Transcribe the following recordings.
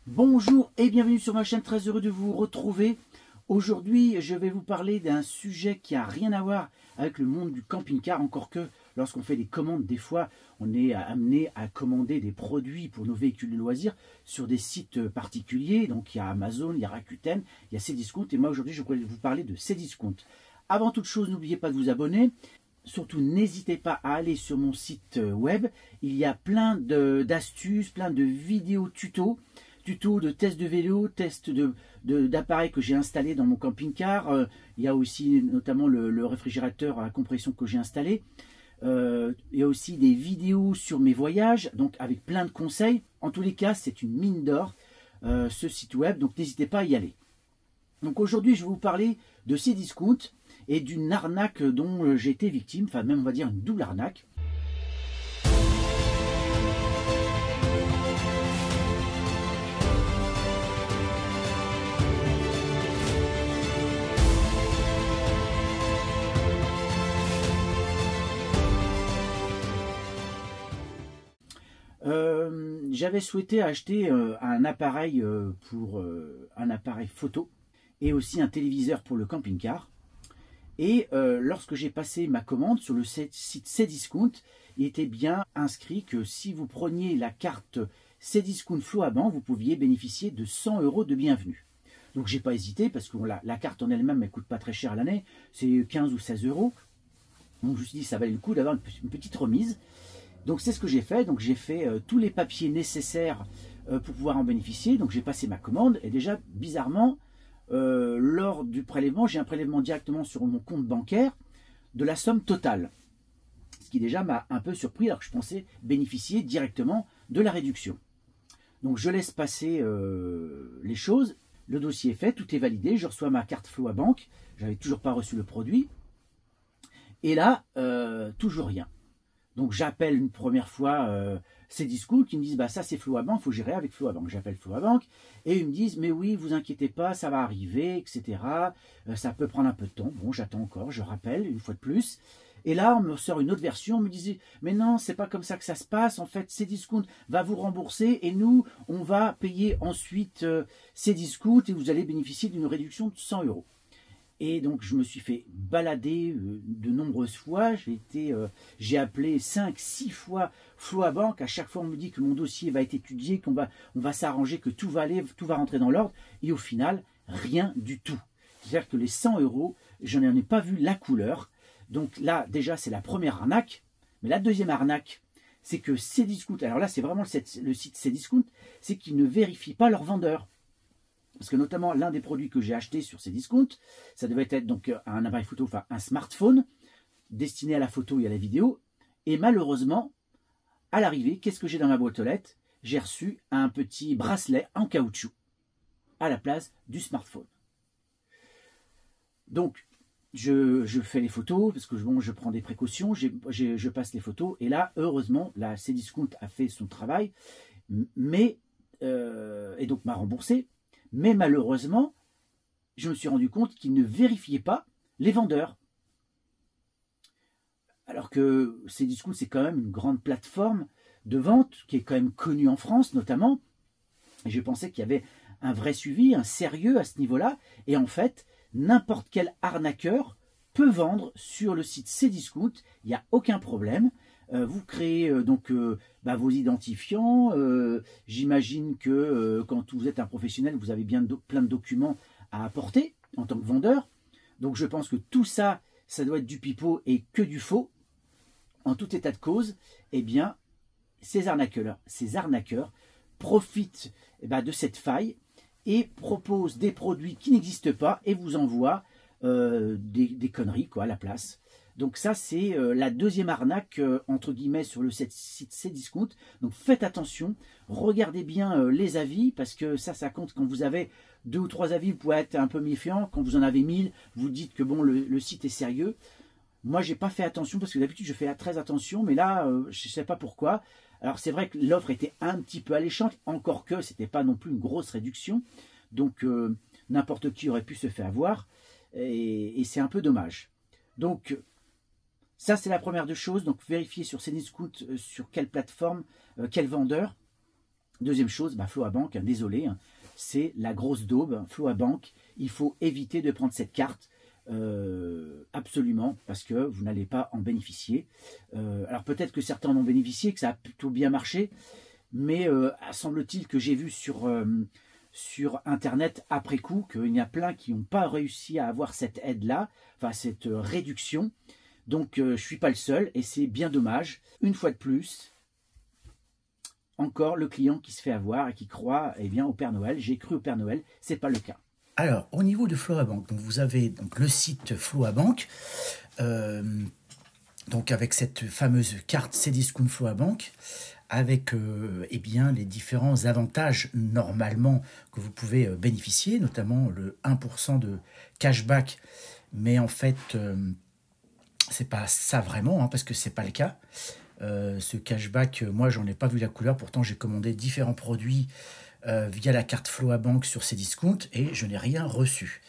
Bonjour et bienvenue sur ma chaîne, très heureux de vous retrouver. Aujourd'hui, je vais vous parler d'un sujet qui n'a rien à voir avec le monde du camping-car, encore que lorsqu'on fait des commandes, des fois, on est amené à commander des produits pour nos véhicules de loisirs sur des sites particuliers. Donc il y a Amazon, il y a Rakuten, il y a Cdiscount et moi aujourd'hui, je voulais vous parler de Cdiscount. Avant toute chose, n'oubliez pas de vous abonner. Surtout, n'hésitez pas à aller sur mon site web. Il y a plein d'astuces, plein de vidéos tutos de tests de vélo, tests d'appareils que j'ai installés dans mon camping-car. Il y a aussi notamment le réfrigérateur à compression que j'ai installé. Il y a aussi des vidéos sur mes voyages, donc avec plein de conseils. En tous les cas, c'est une mine d'or, ce site web, donc n'hésitez pas à y aller. Donc aujourd'hui, je vais vous parler de Cdiscount et d'une arnaque dont j'ai été victime, enfin même on va dire une double arnaque. J'avais souhaité acheter un appareil un appareil photo et aussi un téléviseur pour le camping-car. Et lorsque j'ai passé ma commande sur le site Cdiscount, il était bien inscrit que si vous preniez la carte Cdiscount Floabank, vous pouviez bénéficier de 100 € de bienvenue. Donc j'ai pas hésité parce que la carte en elle-même, elle coûte pas très cher à l'année, c'est 15 ou 16 €. Donc je me suis dit ça valait le coup d'avoir une petite remise. Donc c'est ce que j'ai fait. Donc j'ai fait tous les papiers nécessaires pour pouvoir en bénéficier. Donc j'ai passé ma commande et déjà bizarrement lors du prélèvement, j'ai un prélèvement directement sur mon compte bancaire de la somme totale. Ce qui déjà m'a un peu surpris alors que je pensais bénéficier directement de la réduction. Donc je laisse passer les choses. Le dossier est fait, tout est validé. Je reçois ma carte Floabank. J'avais toujours pas reçu le produit. Et là, toujours rien. Donc j'appelle une première fois Cdiscount qui me disent bah ça c'est Floabank, il faut gérer avec Floabank. J'appelle Floabank et ils me disent mais oui vous inquiétez pas, ça va arriver, etc. Ça peut prendre un peu de temps. Bon j'attends encore, je rappelle une fois de plus. Et là on me sort une autre version, on me disait mais non c'est pas comme ça que ça se passe. En fait Cdiscount va vous rembourser et nous on va payer ensuite Cdiscount et vous allez bénéficier d'une réduction de 100 €. Et donc, je me suis fait balader de nombreuses fois. J'ai appelé 5-6 fois Floabank. À chaque fois, on me dit que mon dossier va être étudié, on va s'arranger, que tout va aller, tout va rentrer dans l'ordre. Et au final, rien du tout. C'est-à-dire que les 100 €, je n'en ai pas vu la couleur. Donc là, déjà, c'est la première arnaque. Mais la deuxième arnaque, c'est que Cdiscount, alors là, c'est vraiment le site Cdiscount, c'est qu'ils ne vérifient pas leurs vendeurs. Parce que notamment, l'un des produits que j'ai acheté sur Cdiscount, ça devait être donc un appareil photo, enfin un smartphone, destiné à la photo et à la vidéo. Et malheureusement, à l'arrivée, qu'est-ce que j'ai dans ma boîte aux lettres? J'ai reçu un petit bracelet en caoutchouc à la place du smartphone. Donc, je fais les photos, parce que bon, je prends des précautions, je passe les photos. Et là, heureusement, la Cdiscount a fait son travail, mais, et donc m'a remboursé. Mais malheureusement, je me suis rendu compte qu'ils ne vérifiaient pas les vendeurs. Alors que Cdiscount, c'est quand même une grande plateforme de vente qui est quand même connue en France notamment. Et je pensais qu'il y avait un vrai suivi, un sérieux à ce niveau-là. Et en fait, n'importe quel arnaqueur peut vendre sur le site Cdiscount. Il n'y a aucun problème. Vous créez vos identifiants. J'imagine que quand vous êtes un professionnel, vous avez bien plein de documents à apporter en tant que vendeur. Donc je pense que tout ça, ça doit être du pipeau et que du faux. En tout état de cause, eh bien, ces arnaqueurs profitent de cette faille et proposent des produits qui n'existent pas et vous envoient des conneries quoi, à la place. Donc ça, c'est la deuxième arnaque, entre guillemets, sur le site Cdiscount. Donc faites attention, regardez bien les avis, parce que ça compte. Quand vous avez 2 ou 3 avis, vous pouvez être un peu méfiant. Quand vous en avez 1000, vous dites que bon, le site est sérieux. Moi, j'ai pas fait attention, parce que d'habitude, je fais très attention, mais là, je ne sais pas pourquoi. Alors c'est vrai que l'offre était un petit peu alléchante, encore que ce n'était pas non plus une grosse réduction. Donc n'importe qui aurait pu se faire avoir, et c'est un peu dommage. Donc, ça, c'est la première des choses. Donc, vérifiez sur Cdiscount sur quelle plateforme, quel vendeur. Deuxième chose, Floabank, désolé, c'est la grosse daube. Floabank, il faut éviter de prendre cette carte absolument, parce que vous n'allez pas en bénéficier. Alors peut-être que certains en ont bénéficié, que ça a plutôt bien marché, mais semble-t-il que j'ai vu sur Internet après coup qu'il y a plein qui n'ont pas réussi à avoir cette aide-là, enfin cette réduction. Donc je ne suis pas le seul et c'est bien dommage. Une fois de plus, encore le client qui se fait avoir et qui croit au Père Noël. J'ai cru au Père Noël, c'est pas le cas. Alors, au niveau de Floabank, donc vous avez donc le site Floabank, donc avec cette fameuse carte Cdiscount Floabank, avec les différents avantages normalement que vous pouvez bénéficier, notamment le 1% de cashback, mais en fait, c'est pas ça vraiment, parce que c'est pas le cas. Ce cashback, moi, j'en ai pas vu la couleur, pourtant j'ai commandé différents produits via la carte Floabank sur Cdiscount et je n'ai rien reçu.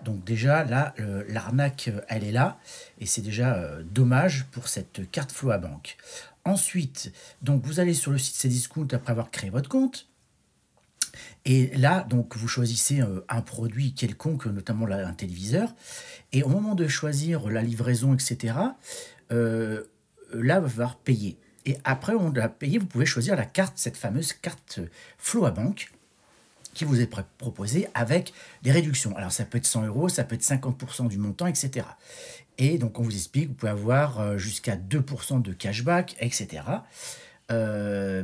Donc déjà là, l'arnaque elle est là et c'est déjà dommage pour cette carte Floabank. Ensuite, donc vous allez sur le site Cdiscount après avoir créé votre compte et là donc vous choisissez un produit quelconque, notamment là, un téléviseur, et au moment de choisir la livraison, etc., là vous allez falloir payer. Et après, on l'a payé, vous pouvez choisir la carte, cette fameuse carte Floabank qui vous est proposée avec des réductions. Alors, ça peut être 100 €, ça peut être 50% du montant, etc. Et donc, on vous explique, vous pouvez avoir jusqu'à 2% de cashback, etc.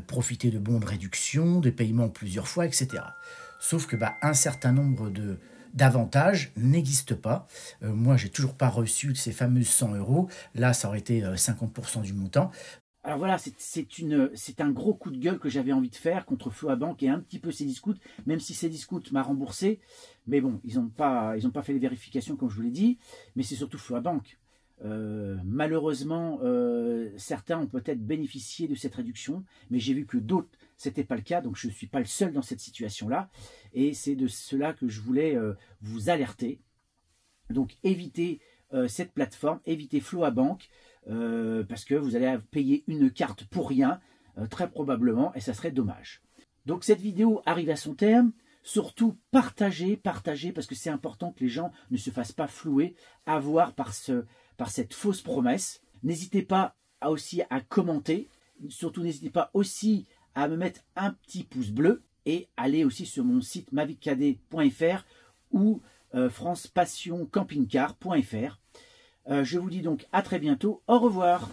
Profiter de bons de réduction, de paiements plusieurs fois, etc. Sauf que un certain nombre d'avantages n'existent pas. Moi, j'ai toujours pas reçu ces fameuses 100 €. Là, ça aurait été 50% du montant. Alors voilà, c'est un gros coup de gueule que j'avais envie de faire contre Floabank et un petit peu Cdiscount, même si Cdiscount m'a remboursé. Mais bon, ils n'ont pas fait les vérifications comme je vous l'ai dit, mais c'est surtout Floabank. Malheureusement, certains ont peut-être bénéficié de cette réduction, mais j'ai vu que d'autres, c'était pas le cas, donc je ne suis pas le seul dans cette situation-là. Et c'est de cela que je voulais vous alerter. Donc évitez cette plateforme, évitez Floabank, parce que vous allez payer une carte pour rien, très probablement, et ça serait dommage. Donc cette vidéo arrive à son terme. Surtout partagez, parce que c'est important que les gens ne se fassent pas flouer, avoir par cette fausse promesse. N'hésitez pas aussi à commenter, surtout n'hésitez pas aussi à me mettre un petit pouce bleu et allez aussi sur mon site maviccadet.fr ou francepassioncampingcar.fr. Je vous dis donc à très bientôt. Au revoir.